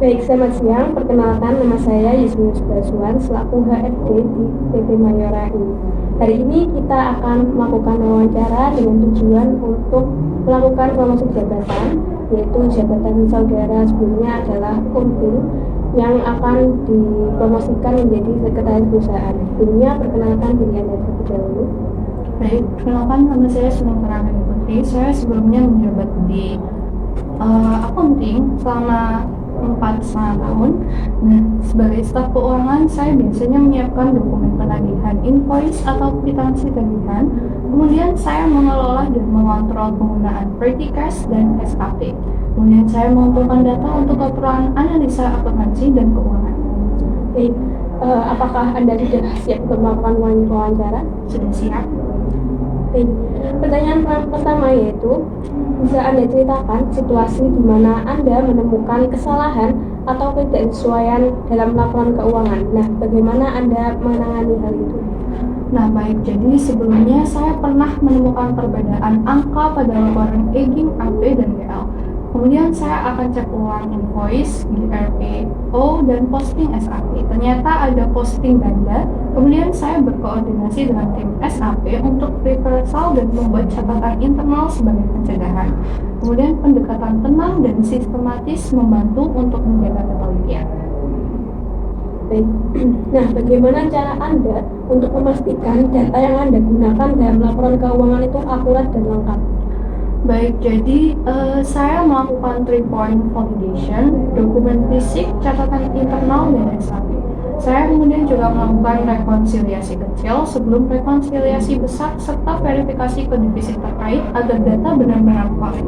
Baik, selamat siang. Perkenalkan, nama saya Yusminus Basuan selaku HRD di PT Mayora ini. Hari ini kita akan melakukan wawancara dengan tujuan untuk melakukan promosi jabatan, yaitu jabatan saudara sebelumnya adalah Kuntil yang akan dipromosikan menjadi sekretaris perusahaan. Sebelumnya perkenalkan diri Anda terlebih dahulu. Baik, perkenalkan nama saya Sumentara Putri. Saya sebelumnya menjabat di accounting selama 4,5 tahun. Nah, sebagai staf keuangan, saya biasanya menyiapkan dokumen penagihan invoice atau kwitansi tagihan. Kemudian saya mengelola dan mengontrol penggunaan Petty Cash dan SAP. Kemudian saya mengumpulkan data untuk laporan analisa akuntansi dan keuangan. Baik, apakah Anda sudah siap untuk melakukan wawancara? Sudah siap? Baik, pertanyaan pertama yaitu, bisa Anda ceritakan situasi di mana Anda menemukan kesalahan atau ketidaksesuaian dalam laporan keuangan. Nah, bagaimana Anda menangani hal itu? Nah, baik, jadi sebelumnya saya pernah menemukan perbedaan angka pada laporan aging AP dan GL. Kemudian saya akan cek ulang invoice, GRPO, dan posting SAP. Ternyata ada posting ganda. Kemudian saya berkoordinasi dengan tim SAP untuk reversal dan membuat catatan internal sebagai pencegahan. Kemudian pendekatan tenang dan sistematis membantu untuk menjaga ketelitian. Baik. Nah, bagaimana cara Anda untuk memastikan data yang Anda gunakan dalam laporan keuangan itu akurat dan lengkap? Baik, jadi saya melakukan 3-point validation, dokumen fisik, catatan internal, dan SAP. Saya kemudian juga melakukan rekonsiliasi kecil sebelum rekonsiliasi besar serta verifikasi ke divisi terkait agar data benar-benar valid.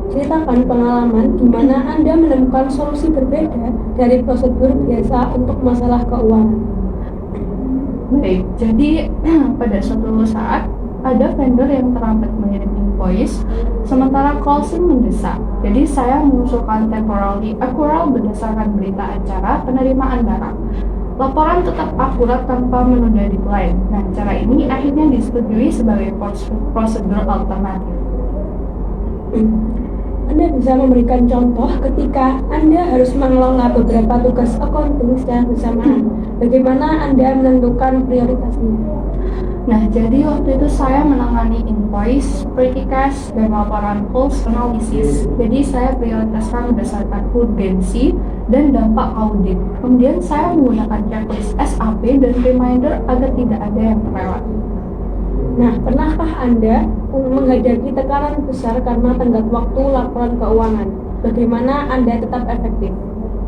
Ceritakan pengalaman di mana Anda menemukan solusi berbeda dari prosedur biasa untuk masalah keuangan. Baik, jadi pada suatu saat ada vendor yang terlambat mengirim invoice, sementara closing mendesak. Jadi saya mengusulkan temporary accrual berdasarkan berita acara penerimaan barang. Laporan tetap akurat tanpa menunda deadline. Nah, cara ini akhirnya disetujui sebagai prosedur alternatif. Anda bisa memberikan contoh ketika Anda harus mengelola beberapa tugas accounting secara bersamaan. Bagaimana Anda menentukan prioritasnya? Nah, jadi waktu itu saya menangani invoice, petty cash, dan laporan cost analysis. Jadi saya prioritaskan berdasarkan urgensi dan dampak audit. Kemudian saya menggunakan checklist SAP dan reminder agar tidak ada yang terlewat. Nah, pernahkah Anda menghadapi tekanan besar karena tenggat waktu laporan keuangan? Bagaimana Anda tetap efektif?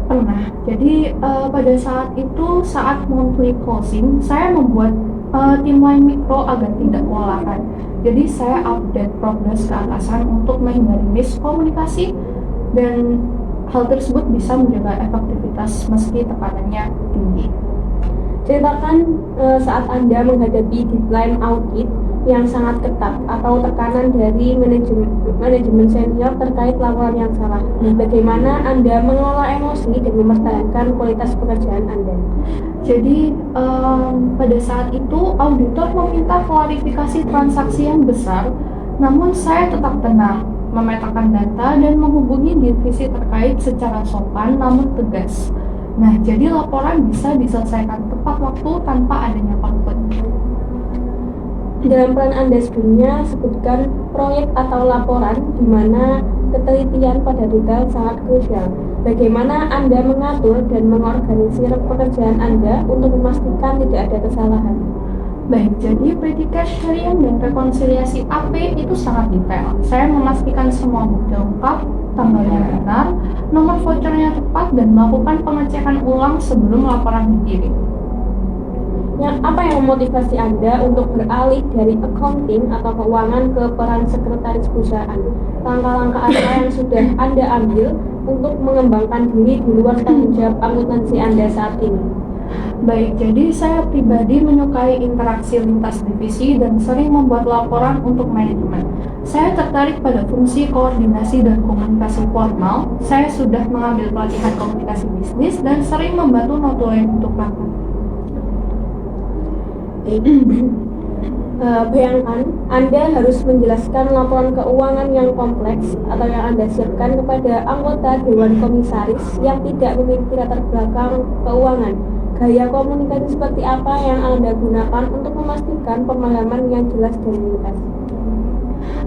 Pernah. Jadi pada saat itu, saat monthly closing, saya membuat timeline mikro agar tidak kewalahan. Jadi saya update progress ke atasan untuk menghindari miskomunikasi, dan hal tersebut bisa menjaga efektivitas meski tekanannya tinggi. Ceritakan saat Anda menghadapi deadline audit yang sangat ketat atau tekanan dari manajemen senior terkait laporan yang salah. Bagaimana Anda mengelola emosi dan mempertahankan kualitas pekerjaan Anda? Jadi pada saat itu auditor meminta klarifikasi transaksi yang besar, namun saya tetap tenang, memetakan data dan menghubungi divisi terkait secara sopan namun tegas. Nah, jadi laporan bisa diselesaikan tepat waktu tanpa adanya konflik. Dalam peran Anda sebelumnya, sebutkan proyek atau laporan di mana ketelitian pada detail sangat krusial. Bagaimana Anda mengatur dan mengorganisir pekerjaan Anda untuk memastikan tidak ada kesalahan? Baik, jadi petty cash harian dan rekonsiliasi AP itu sangat detail. Saya memastikan semua bukti lengkap, tanggalnya benar, nomor vouchernya tepat, dan melakukan pengecekan ulang sebelum laporan dikirim. Apa yang memotivasi Anda untuk beralih dari accounting atau keuangan ke peran sekretaris perusahaan? Langkah-langkah apa yang sudah Anda ambil untuk mengembangkan diri di luar tanggung jawab akuntansi Anda saat ini? Baik, jadi saya pribadi menyukai interaksi lintas divisi dan sering membuat laporan untuk manajemen. Saya tertarik pada fungsi koordinasi dan komunikasi formal. Saya sudah mengambil pelatihan komunikasi bisnis dan sering membantu notulen untuk rapat. Bayangkan, Anda harus menjelaskan laporan keuangan yang kompleks atau yang Anda siapkan kepada anggota Dewan Komisaris yang tidak memiliki latar belakang keuangan. Gaya komunikasi seperti apa yang Anda gunakan untuk memastikan pemahaman yang jelas dan ringkas?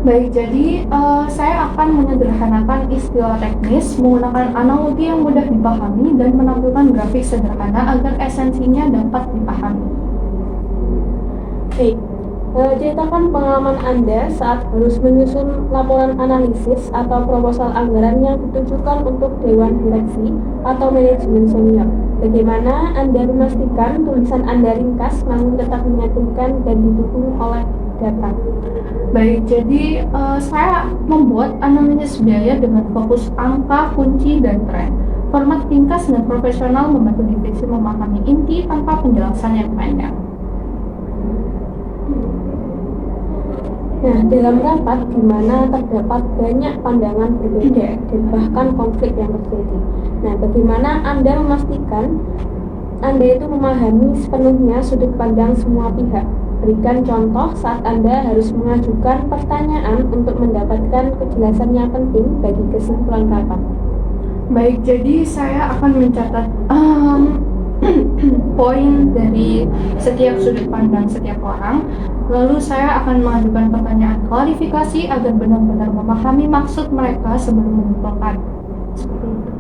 Baik, jadi saya akan menyederhanakan istilah teknis menggunakan analogi yang mudah dipahami dan menampilkan grafik sederhana agar esensinya dapat dipahami. Baik, ceritakan pengalaman Anda saat harus menyusun laporan analisis atau proposal anggaran yang ditujukan untuk Dewan Direksi atau manajemen senior. Bagaimana Anda memastikan tulisan Anda ringkas namun tetap meyakinkan dan didukung oleh data? Baik, jadi saya membuat analisis biaya dengan fokus angka, kunci, dan tren. Format ringkas dan profesional membantu divisi memahami inti tanpa penjelasan yang panjang. Nah, dalam rapat di mana terdapat banyak pandangan berbeda dan bahkan konflik yang terjadi. Nah, bagaimana Anda memastikan Anda itu memahami sepenuhnya sudut pandang semua pihak? Berikan contoh saat Anda harus mengajukan pertanyaan untuk mendapatkan kejelasan yang penting bagi kesimpulan rapat. Baik, jadi saya akan mencatat poin dari setiap sudut pandang setiap orang. Lalu saya akan mengajukan pertanyaan klarifikasi agar benar-benar memahami maksud mereka sebelum menyimpulkan. Seperti itu.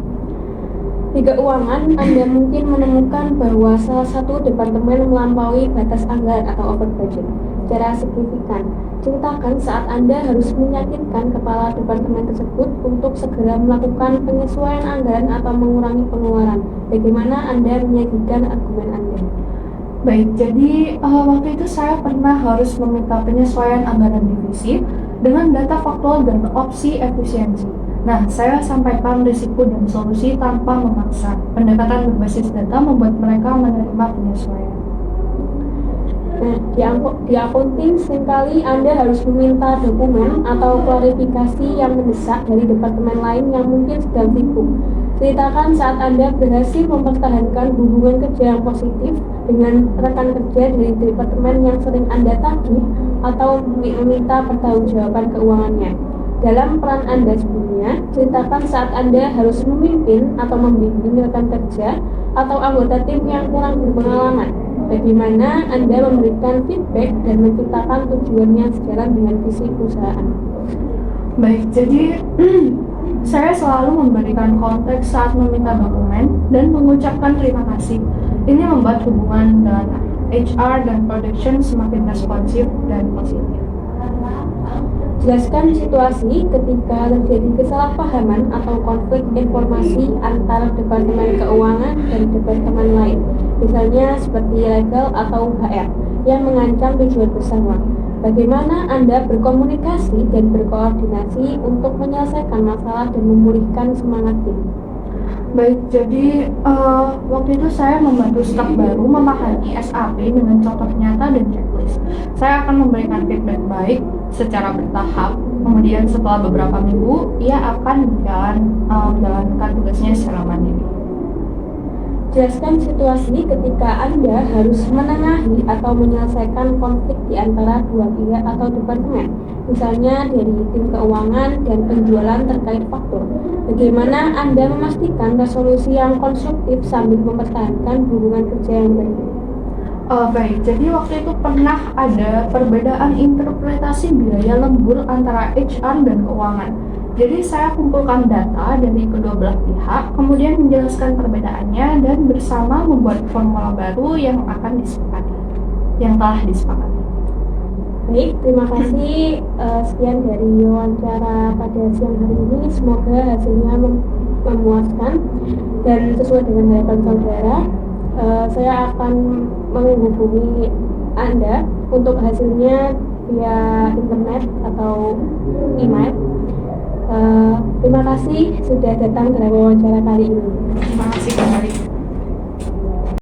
Di keuangan, Anda mungkin menemukan bahwa salah satu departemen melampaui batas anggaran atau over budget secara signifikan. Ceritakan saat Anda harus meyakinkan kepala departemen tersebut untuk segera melakukan penyesuaian anggaran atau mengurangi pengeluaran. Bagaimana Anda menyajikan argumen Anda? Baik, jadi waktu itu saya pernah harus meminta penyesuaian anggaran divisi dengan data faktual dan opsi efisiensi. Nah, saya sampaikan risiko dan solusi tanpa memaksa. Pendekatan berbasis data membuat mereka menerima penyesuaian. Nah, di accounting seringkali Anda harus meminta dokumen atau klarifikasi yang mendesak dari departemen lain yang mungkin sedang sibuk. Ceritakan saat Anda berhasil mempertahankan hubungan kerja yang positif dengan rekan kerja dari departemen yang sering Anda tagih atau meminta pertanggungjawaban keuangannya. Dalam peran Anda sebelumnya, ceritakan saat Anda harus memimpin atau membimbing rekan kerja atau anggota tim yang kurang berpengalaman. Bagaimana Anda memberikan feedback dan menciptakan tujuan yang sejalan dengan visi perusahaan? Baik, jadi saya selalu memberikan konteks saat meminta dokumen dan mengucapkan terima kasih. Ini membuat hubungan dengan HR dan production semakin responsif dan positif. Jelaskan situasi ketika terjadi kesalahpahaman atau konflik informasi antara Departemen Keuangan dan departemen lain, misalnya seperti legal atau HR, yang mengancam tujuan bersama. Bagaimana Anda berkomunikasi dan berkoordinasi untuk menyelesaikan masalah dan memulihkan semangat tim? Baik, jadi waktu itu saya membantu staf baru memahami SAP dengan contoh nyata dan checklist. Saya akan memberikan feedback baik secara bertahap. Kemudian setelah beberapa minggu, ia akan menjalankan tugasnya secara mandiri. Jelaskan situasi ketika Anda harus menengahi atau menyelesaikan konflik di antara dua pihak atau departemen, misalnya dari tim keuangan dan penjualan terkait faktur. Bagaimana Anda memastikan resolusi yang konstruktif sambil mempertahankan hubungan kerja yang baik? Baik, jadi waktu itu pernah ada perbedaan interpretasi biaya lembur antara HR dan keuangan. Jadi saya kumpulkan data dari kedua belah pihak, kemudian menjelaskan perbedaannya dan bersama membuat formula baru yang akan disepakati, yang telah disepakati. Baik, terima kasih. Sekian dari wawancara pada siang hari ini. Semoga hasilnya memuaskan dan sesuai dengan harapan saudara. Saya akan menghubungi Anda untuk hasilnya via internet atau email. Terima kasih sudah datang dalam wawancara kali ini.